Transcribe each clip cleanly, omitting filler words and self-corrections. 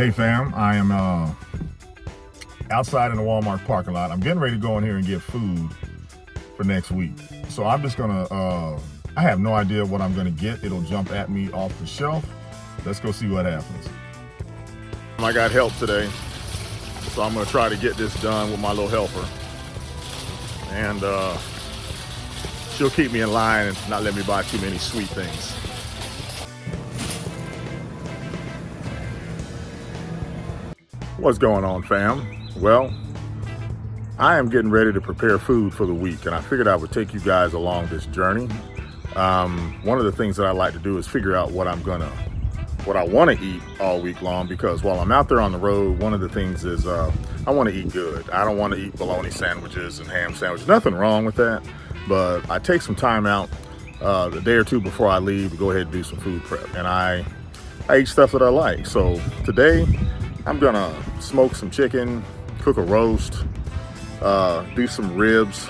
Hey fam, I am outside in the Walmart parking lot. I'm getting ready to go in here and get food for next week. So I'm just gonna, I have no idea what I'm gonna get. It'll jump at me off the shelf. Let's go see what happens. I got help today, so I'm gonna try to get this done with my little helper. And she'll keep me in line and not let me buy too many sweet things. What's going on, fam? Well, I am getting ready to prepare food for the week, and I figured I would take you guys along this journey. One of the things that I like to do is figure out what I want to eat all week long, because while I'm out there on the road, one of the things is I want to eat good. I don't want to eat bologna sandwiches and ham sandwiches. Nothing wrong with that, but I take some time out a day or two before I leave to go ahead and do some food prep, and I eat stuff that I like. So today, I'm gonna smoke some chicken, cook a roast, do some ribs,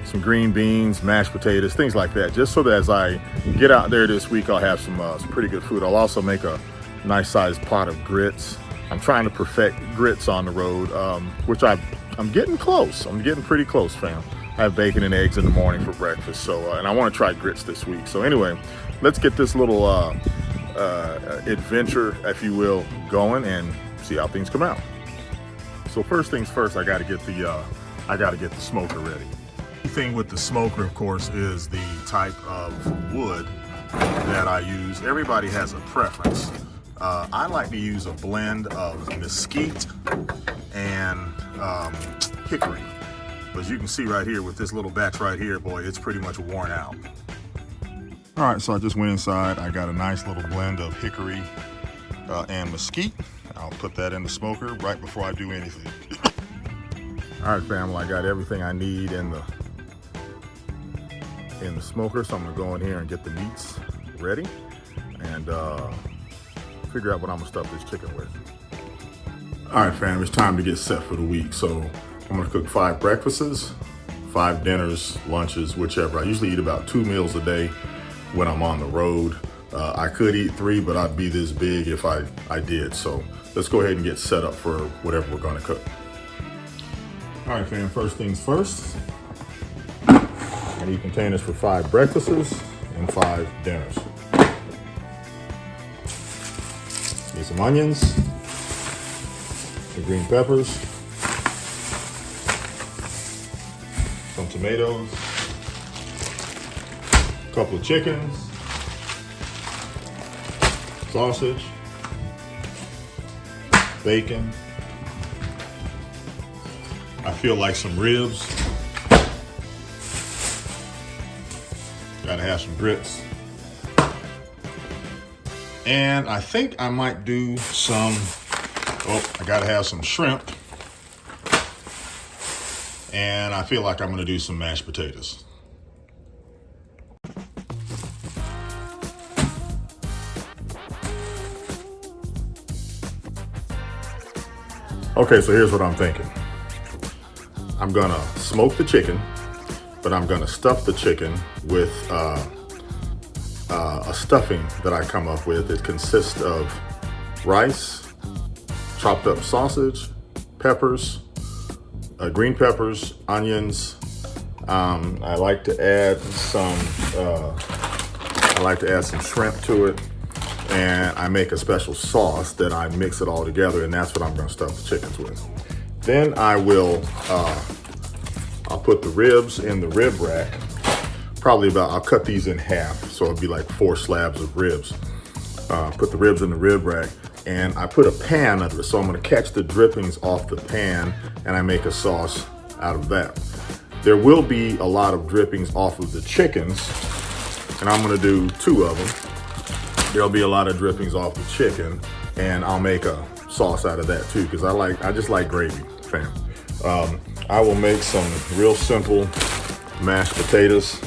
some green beans, mashed potatoes, things like that, just so that as I get out there this week, I'll have some pretty good food. I'll also make a nice sized pot of grits. I'm trying to perfect grits on the road, which I'm getting close. I'm getting pretty close, fam. I have bacon and eggs in the morning for breakfast, so and I want to try grits this week. So anyway, let's get this little adventure, if you will, going and see how things come out. So first things first, I got to get the smoker ready. The thing with the smoker, of course, is the type of wood that I use. Everybody has a preference. I like to use a blend of mesquite and hickory. As you can see right here with this little batch right here, boy, it's pretty much worn out. All right, so I just went inside. I got a nice little blend of hickory and mesquite. I'll put that in the smoker right before I do anything. All right, family, I got everything I need in the smoker, so I'm gonna go in here and get the meats ready and figure out what I'm gonna stuff this chicken with. All right, fam, it's time to get set for the week. So I'm gonna cook 5 breakfasts, 5 dinners, lunches, whichever. I usually eat about 2 meals a day when I'm on the road. I could eat 3, but I'd be this big if I did. So let's go ahead and get set up for whatever we're gonna cook. All right, fam, first things first. I need containers for 5 breakfasts and 5 dinners. Need some onions, some green peppers, some tomatoes, a couple of chickens, sausage, bacon. I feel like some ribs. Gotta have some grits. And I think I might do some, I gotta have some shrimp. And I feel like I'm gonna do some mashed potatoes. Okay, so here's what I'm thinking. I'm gonna smoke the chicken, but I'm gonna stuff the chicken with a stuffing that I come up with. It consists of rice, chopped up sausage, peppers, green peppers, onions. I like to add some shrimp to it, and I make a special sauce that I mix it all together, and that's what I'm gonna stuff the chickens with. Then I will, I'll put the ribs in the rib rack. I'll cut these in half, so it'll be like 4 slabs of ribs. Put the ribs in the rib rack, and I put a pan under it, so I'm gonna catch the drippings off the pan, and I make a sauce out of that. There will be a lot of drippings off of the chickens, and I'm gonna do 2 of them. There'll be a lot of drippings off the chicken, and I'll make a sauce out of that too, because I just like gravy, fam. I will make some real simple mashed potatoes,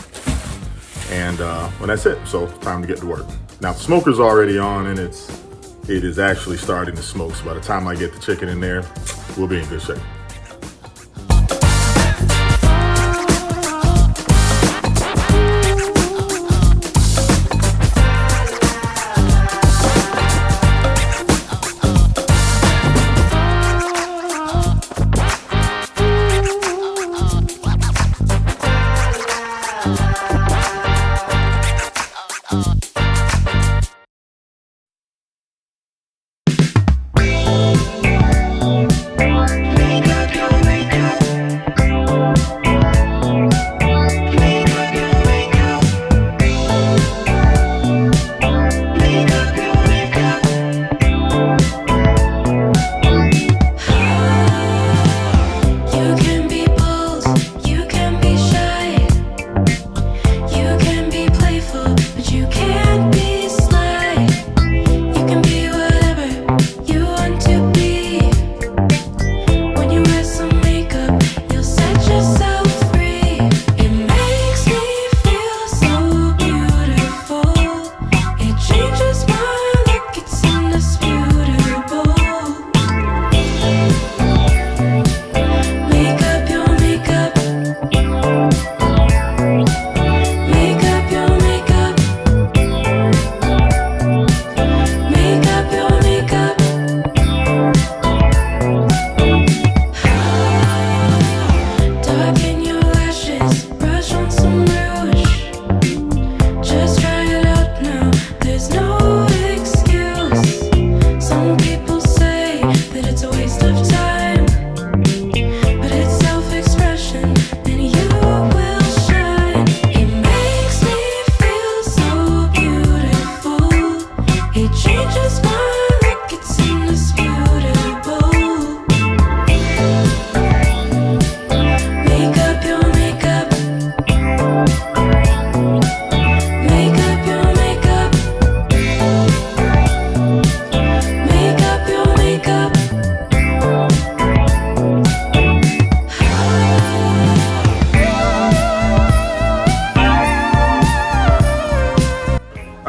and well, that's it. So time to get to work. Now the smoker's already on, and it is actually starting to smoke. So by the time I get the chicken in there, we'll be in good shape.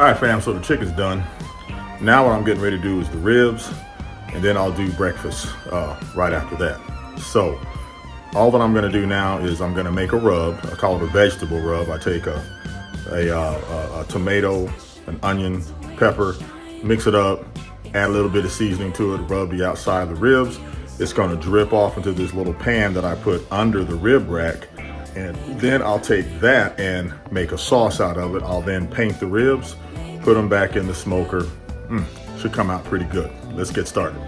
All right, fam, so the chicken's done. Now what I'm getting ready to do is the ribs, and then I'll do breakfast right after that. So all that I'm gonna do now is I'm gonna make a rub. I call it a vegetable rub. I take a tomato, an onion, pepper, mix it up, add a little bit of seasoning to it, rub the outside of the ribs. It's gonna drip off into this little pan that I put under the rib rack. And then I'll take that and make a sauce out of it. I'll then paint the ribs, put them back in the smoker. Should come out pretty good. Let's get started.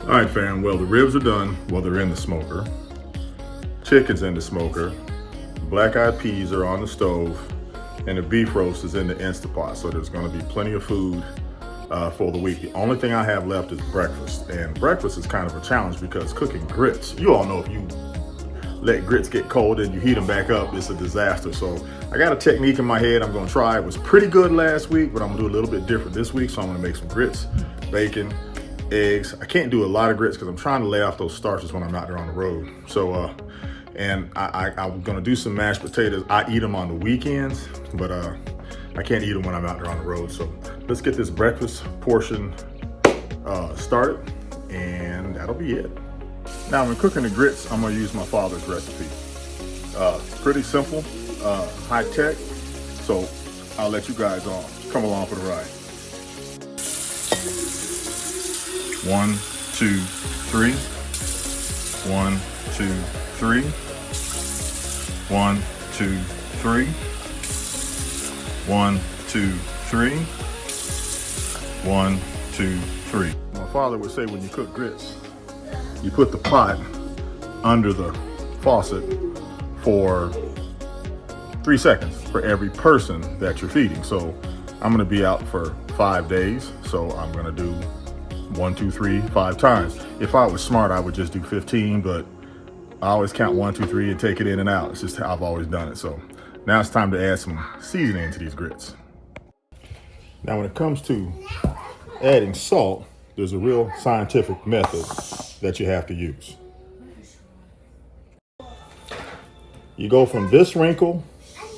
All right, fam, well, the ribs are done. Well, they're in the smoker. Chicken's in the smoker. Black-eyed peas are on the stove. And the beef roast is in the Instapot. So there's gonna be plenty of food for the week. The only thing I have left is breakfast. And breakfast is kind of a challenge because cooking grits, you all know if you let grits get cold and you heat them back up, it's a disaster. So I got a technique in my head I'm gonna try. It was pretty good last week, but I'm gonna do a little bit different this week. So I'm gonna make some grits, bacon, eggs. I can't do a lot of grits because I'm trying to lay off those starches when I'm out there on the road. So, and I'm gonna do some mashed potatoes. I eat them on the weekends, but I can't eat them when I'm out there on the road. So let's get this breakfast portion started, and that'll be it. Now, when cooking the grits, I'm gonna use my father's recipe. Pretty simple, high tech. So I'll let you guys come along for the ride. 1, 2, 3. 1, 2, 3. 1, 2, 3. 1, 2, 3. 1, 2, 3. My father would say when you cook grits, you put the pot under the faucet for 3 seconds for every person that you're feeding. So I'm gonna be out for 5 days. So I'm gonna do 1, 2, 3, 5 times. If I was smart, I would just do 15, but I always count 1, 2, 3 and take it in and out. It's just how I've always done it. So now it's time to add some seasoning to these grits. Now, when it comes to adding salt, there's a real scientific method that you have to use. You go from this wrinkle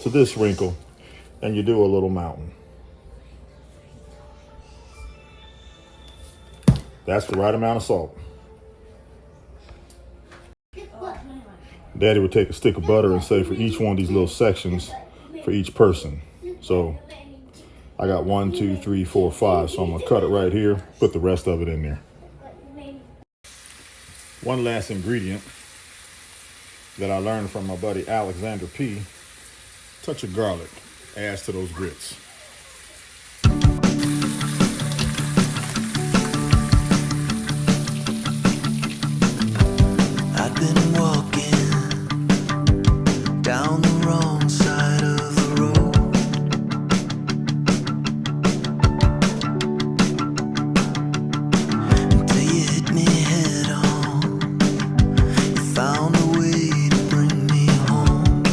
to this wrinkle, and you do a little mountain. That's the right amount of salt. Daddy would take a stick of butter and say for each one of these little sections, for each person. So I got 1, 2, 3, 4, 5. So I'm gonna cut it right here, put the rest of it in there. One last ingredient that I learned from my buddy Alexander P. Touch of garlic adds to those grits. I've been walking down the wrong side of the road. Until you hit me head on. You found a way to bring me home.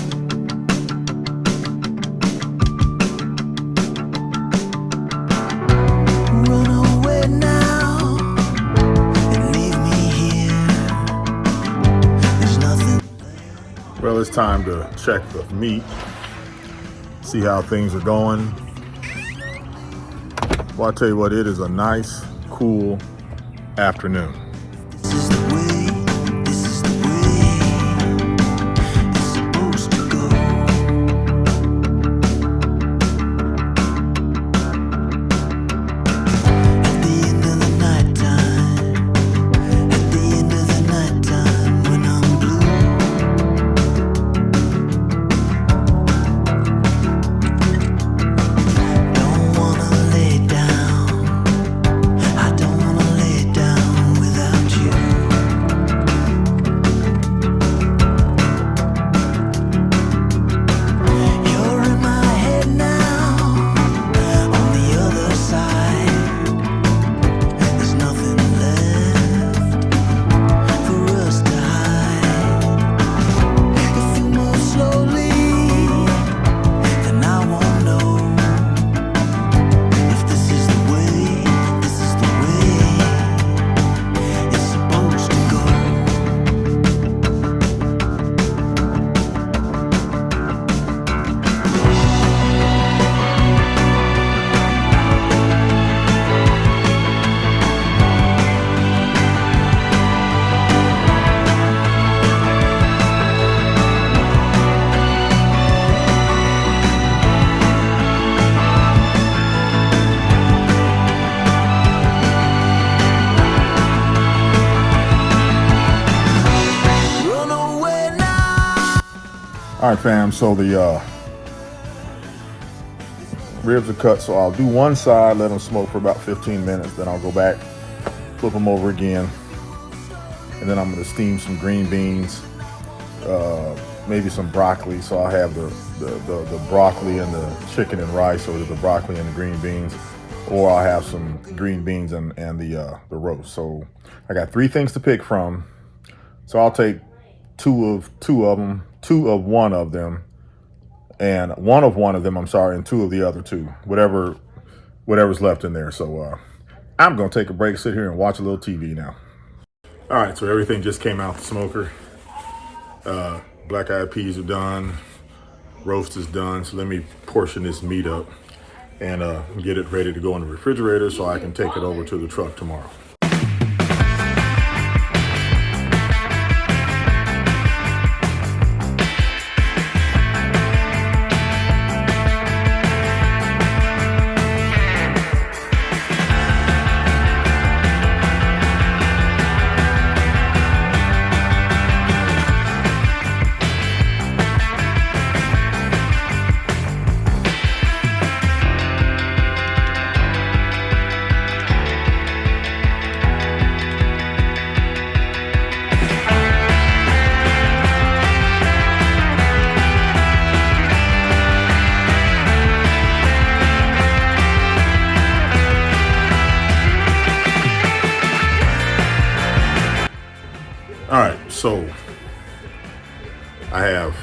Run away now and leave me here. There's nothing. Well, it's time to check the meat, see how things are going. Well, I'll tell you what, it is a nice, cool afternoon. This is the way, this is the way it's supposed to go. All right, fam, so the ribs are cut, so I'll do one side, let them smoke for about 15 minutes, then I'll go back, flip them over again, and then I'm gonna steam some green beans, maybe some broccoli, so I'll have the broccoli and the chicken and rice, or the broccoli and the green beans, or I'll have some green beans and the roast. So I got 3 things to pick from, so I'll take two of one of them, and one of them, I'm sorry, and 2 of the other 2, whatever's left in there. So I'm gonna take a break, sit here and watch a little TV now. All right, so everything just came out the smoker. Black eyed peas are done, roast is done. So let me portion this meat up and get it ready to go in the refrigerator so I can take it over to the truck tomorrow. All right, so I have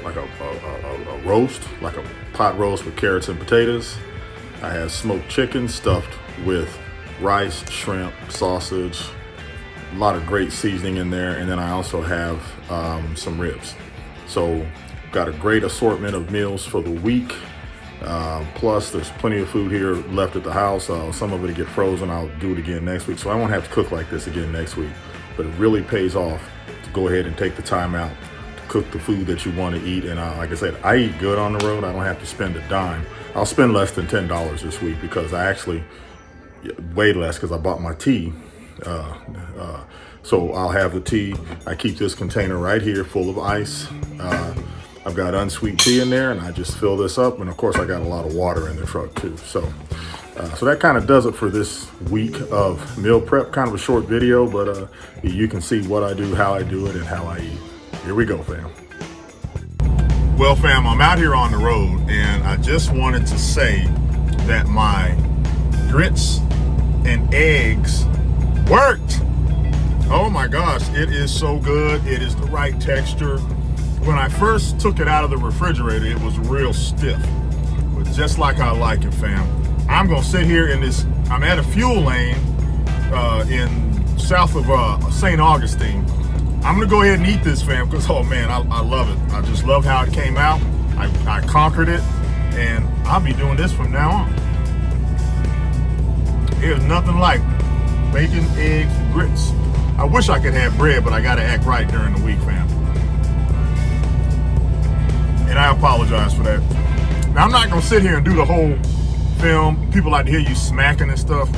like a roast, like a pot roast with carrots and potatoes. I have smoked chicken stuffed with rice, shrimp, sausage, a lot of great seasoning in there, and then I also have some ribs. So got a great assortment of meals for the week. Plus there's plenty of food here left at the house. Some of it will get frozen. I'll do it again next week, so I won't have to cook like this again next week. But it really pays off to go ahead and take the time out to cook the food that you want to eat. And like I said, I eat good on the road. I don't have to spend a dime. I'll spend less than $10 this week because I actually, way less, because I bought my tea. So I'll have the tea. I keep this container right here full of ice. I've got unsweet tea in there, and I just fill this up. And of course, I got a lot of water in the truck too. So that kind of does it for this week of meal prep. Kind of a short video, but you can see what I do, how I do it, and how I eat. Here we go, fam. Well, fam, I'm out here on the road, and I just wanted to say that my grits and eggs worked. Oh my gosh, it is so good. It is the right texture. When I first took it out of the refrigerator, it was real stiff, but just like I like it, fam. I'm gonna sit here in this, I'm at a fuel lane in south of St. Augustine. I'm gonna go ahead and eat this, fam, because oh man, I love it. I just love how it came out. I conquered it, and I'll be doing this from now on. There's nothing like bacon, eggs, and grits. I wish I could have bread, but I gotta act right during the week, fam. And I apologize for that. Now, I'm not gonna sit here and do the whole film. People like to hear you smacking and stuff.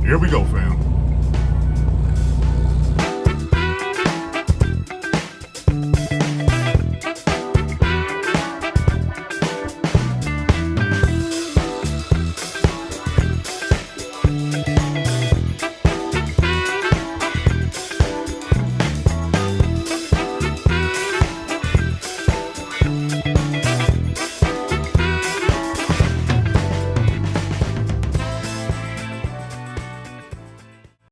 Here we go, fam.